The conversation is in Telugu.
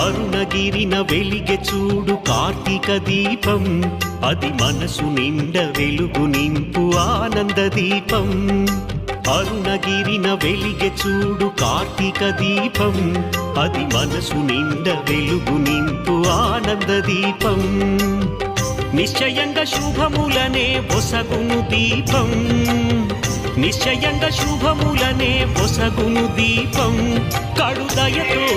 అరుణగిరిన వెలిగె చూడు కార్తీక దీపం, అది మనసు నిండ వెలుగు నింపు ఆనంద దీపం. అరుణగిరిన వెలిగె చూడు కార్తీక దీపం, అది మనసు నిండ వెలుగు నింపు ఆనంద దీపం. నిశ్చయంగా శుభములనే పొసగును దీపం, నిశ్చయంగా శుభములనే పొసగును దీపం. కడుదయతో